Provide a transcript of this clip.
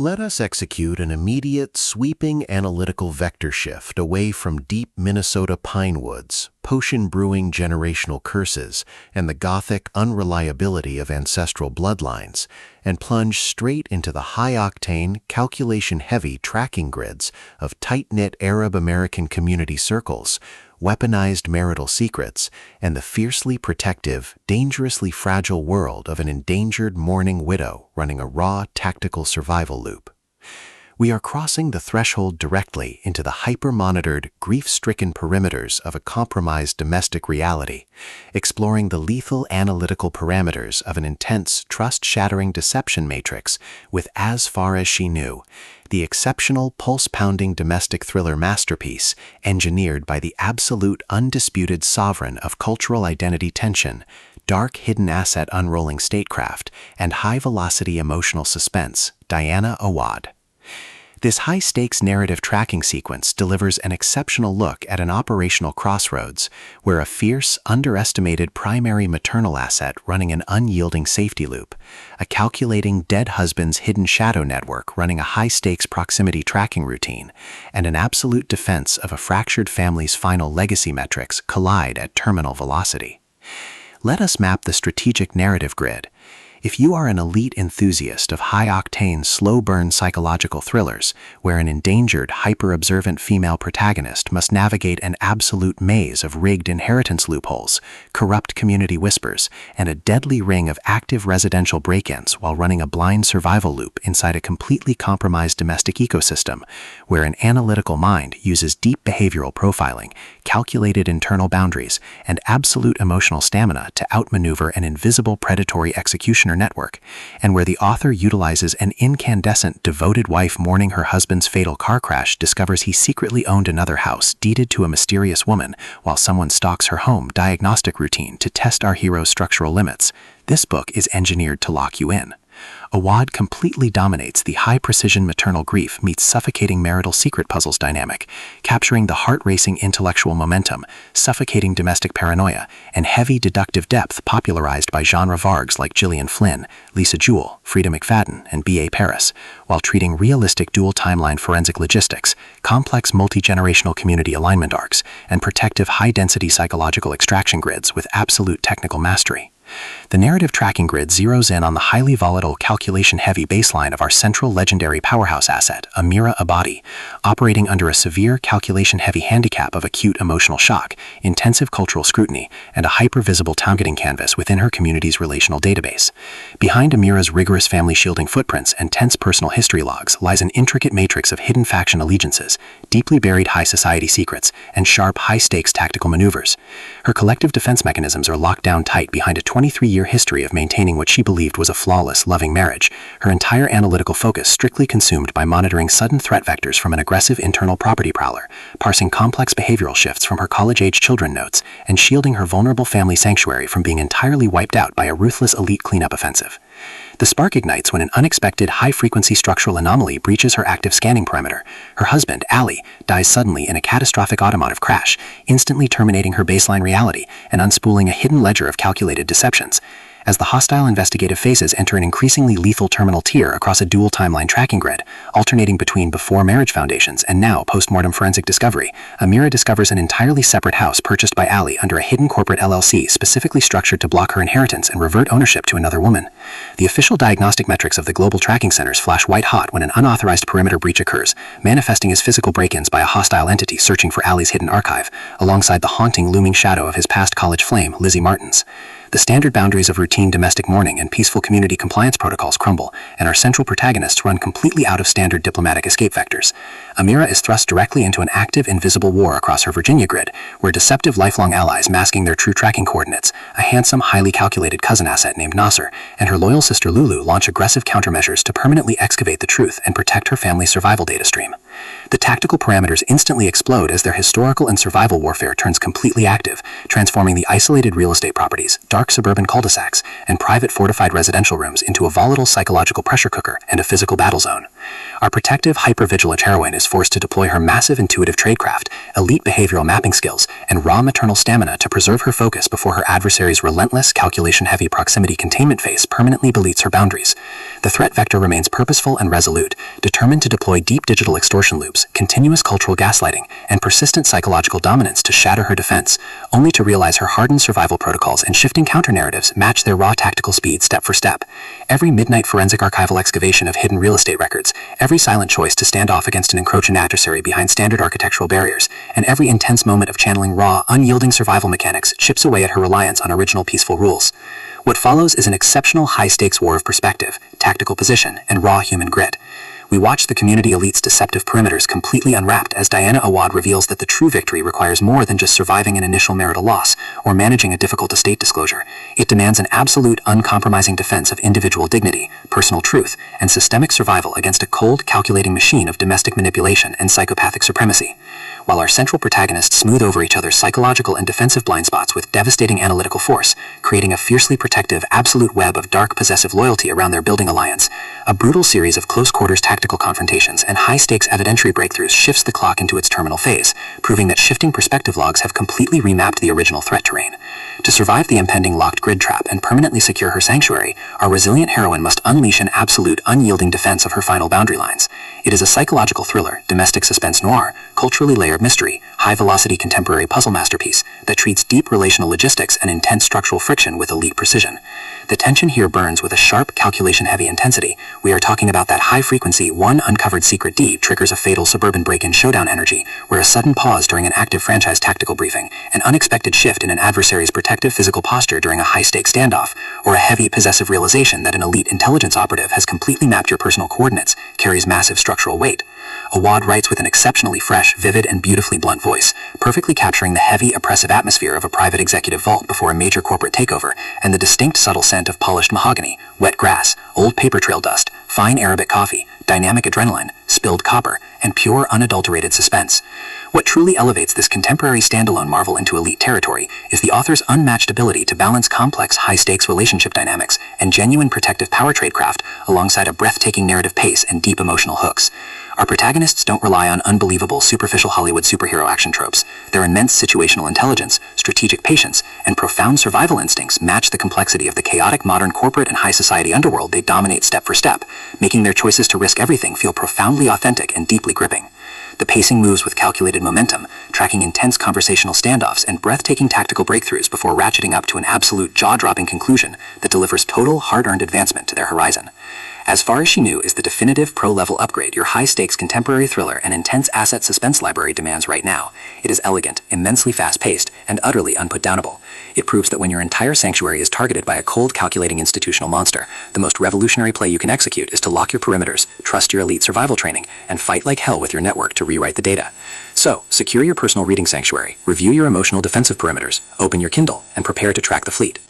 Let us execute an immediate, sweeping analytical vector shift away from deep Minnesota pine woods, potion-brewing generational curses, and the Gothic unreliability of ancestral bloodlines, and plunge straight into the high-octane, calculation-heavy tracking grids of tight-knit Arab-American community circles, weaponized marital secrets, and the fiercely protective, dangerously fragile world of an endangered mourning widow running a raw, tactical survival loop. We are crossing the threshold directly into the hyper-monitored, grief-stricken perimeters of a compromised domestic reality, exploring the lethal analytical parameters of an intense, trust-shattering deception matrix with As Far As She Knew, the exceptional, pulse-pounding domestic thriller masterpiece engineered by the absolute, undisputed sovereign of cultural identity tension, dark hidden asset unrolling statecraft, and high-velocity emotional suspense, Diana Awad. This high-stakes narrative tracking sequence delivers an exceptional look at an operational crossroads where a fierce, underestimated primary maternal asset running an unyielding safety loop, a calculating dead husband's hidden shadow network running a high-stakes proximity tracking routine, and an absolute defense of a fractured family's final legacy metrics collide at terminal velocity. Let us map the strategic narrative grid. If you are an elite enthusiast of high-octane, slow-burn psychological thrillers, where an endangered, hyper-observant female protagonist must navigate an absolute maze of rigged inheritance loopholes, corrupt community whispers, and a deadly ring of active residential break-ins while running a blind survival loop inside a completely compromised domestic ecosystem, where an analytical mind uses deep behavioral profiling, calculated internal boundaries, and absolute emotional stamina to outmaneuver an invisible predatory executioner network, and where the author utilizes an incandescent, devoted wife mourning her husband's fatal car crash discovers he secretly owned another house deeded to a mysterious woman while someone stalks her home diagnostic routine to test our hero's structural limits, this book is engineered to lock you in. Awad completely dominates the high-precision maternal grief meets suffocating marital secret puzzles dynamic, capturing the heart-racing intellectual momentum, suffocating domestic paranoia, and heavy deductive depth popularized by genre vargs like Gillian Flynn, Lisa Jewell, Frida McFadden, and B.A. Paris, while treating realistic dual-timeline forensic logistics, complex multi-generational community alignment arcs, and protective high-density psychological extraction grids with absolute technical mastery. The narrative tracking grid zeroes in on the highly volatile, calculation-heavy baseline of our central legendary powerhouse asset, Amira Abadi, operating under a severe, calculation-heavy handicap of acute emotional shock, intensive cultural scrutiny, and a hyper-visible targeting canvas within her community's relational database. Behind Amira's rigorous family-shielding footprints and tense personal history logs lies an intricate matrix of hidden faction allegiances, deeply buried high-society secrets, and sharp, high-stakes tactical maneuvers. Her collective defense mechanisms are locked down tight behind a 23-year history of maintaining what she believed was a flawless, loving marriage, her entire analytical focus strictly consumed by monitoring sudden threat vectors from an aggressive internal property prowler, parsing complex behavioral shifts from her college-age children notes, and shielding her vulnerable family sanctuary from being entirely wiped out by a ruthless elite cleanup offensive. The spark ignites when an unexpected high-frequency structural anomaly breaches her active scanning perimeter. Her husband, Ali, dies suddenly in a catastrophic automotive crash, instantly terminating her baseline reality and unspooling a hidden ledger of calculated deceptions. As the hostile investigative phases enter an increasingly lethal terminal tier across a dual timeline tracking grid, alternating between before marriage foundations and now post-mortem forensic discovery, Amira discovers an entirely separate house purchased by Ali under a hidden corporate LLC specifically structured to block her inheritance and revert ownership to another woman. The official diagnostic metrics of the global tracking centers flash white-hot when an unauthorized perimeter breach occurs, manifesting as physical break-ins by a hostile entity searching for Ali's hidden archive, alongside the haunting looming shadow of his past college flame, Lizzie Martins. The standard boundaries of routine domestic mourning and peaceful community compliance protocols crumble, and our central protagonists run completely out of standard diplomatic escape vectors. Amira is thrust directly into an active, invisible war across her Virginia grid, where deceptive lifelong allies masking their true tracking coordinates, a handsome, highly calculated cousin asset named Nasser, and her loyal sister Lulu launch aggressive countermeasures to permanently excavate the truth and protect her family's survival data stream. The tactical parameters instantly explode as their historical and survival warfare turns completely active, transforming the isolated real estate properties, dark suburban cul-de-sacs, and private fortified residential rooms into a volatile psychological pressure cooker and a physical battle zone. Our protective, hyper-vigilant heroine is forced to deploy her massive intuitive tradecraft, elite behavioral mapping skills, and raw maternal stamina to preserve her focus before her adversary's relentless, calculation-heavy proximity containment phase permanently beleats her boundaries. The threat vector remains purposeful and resolute, determined to deploy deep digital extortion loops, continuous cultural gaslighting, and persistent psychological dominance to shatter her defense, only to realize her hardened survival protocols and shifting counter-narratives match their raw tactical speed step for step. Every midnight forensic archival excavation of hidden real estate records, every silent choice to stand off against an encroaching adversary behind standard architectural barriers, and every intense moment of channeling raw, unyielding survival mechanics chips away at her reliance on original peaceful rules. What follows is an exceptional high-stakes war of perspective, tactical position, and raw human grit. We watch the community elite's deceptive perimeters completely unwrapped as Diana Awad reveals that the true victory requires more than just surviving an initial marital loss or managing a difficult estate disclosure. It demands an absolute, uncompromising defense of individual dignity, personal truth, and systemic survival against a cold, calculating machine of domestic manipulation and psychopathic supremacy. While our central protagonists smooth over each other's psychological and defensive blind spots with devastating analytical force, creating a fiercely protective, absolute web of dark, possessive loyalty around their building alliance, a brutal series of close-quarters tactical confrontations and high-stakes evidentiary breakthroughs shifts the clock into its terminal phase, proving that shifting perspective logs have completely remapped the original threat terrain. To survive the impending locked grid trap and permanently secure her sanctuary, our resilient heroine must unleash an absolute, unyielding defense of her final boundary lines. It is a psychological thriller, domestic suspense noir, culturally layered mystery, high-velocity contemporary puzzle masterpiece that treats deep relational logistics and intense structural friction with elite precision. The tension here burns with a sharp, calculation-heavy intensity. We are talking about that high-frequency, one uncovered secret D triggers a fatal suburban break-in showdown energy, where a sudden pause during an active franchise tactical briefing, an unexpected shift in an adversary's protective physical posture during a high-stakes standoff, or a heavy, possessive realization that an elite intelligence operative has completely mapped your personal coordinates, carries massive structural weight. Awad writes with an exceptionally fresh, vivid, and beautifully blunt voice, perfectly capturing the heavy, oppressive atmosphere of a private executive vault before a major corporate takeover, and the distinct subtle scent of polished mahogany, wet grass, old paper trail dust, fine Arabic coffee, dynamic adrenaline, spilled copper, and pure, unadulterated suspense. What truly elevates this contemporary standalone marvel into elite territory is the author's unmatched ability to balance complex, high-stakes relationship dynamics and genuine protective power tradecraft alongside a breathtaking narrative pace and deep emotional hooks. Our protagonists don't rely on unbelievable, superficial Hollywood superhero action tropes. Their immense situational intelligence, strategic patience, and profound survival instincts match the complexity of the chaotic modern corporate and high society underworld they dominate step for step, making their choices to risk everything feel profoundly authentic and deeply gripping. The pacing moves with calculated momentum, tracking intense conversational standoffs and breathtaking tactical breakthroughs before ratcheting up to an absolute jaw-dropping conclusion that delivers total, hard-earned advancement to their horizon. As Far As She Knew is the definitive pro-level upgrade your high-stakes contemporary thriller and intense asset suspense library demands right now. It is elegant, immensely fast-paced, and utterly unputdownable. It proves that when your entire sanctuary is targeted by a cold, calculating institutional monster, the most revolutionary play you can execute is to lock your perimeters, trust your elite survival training, and fight like hell with your network to rewrite the data. So, secure your personal reading sanctuary, review your emotional defensive perimeters, open your Kindle, and prepare to track the fleet.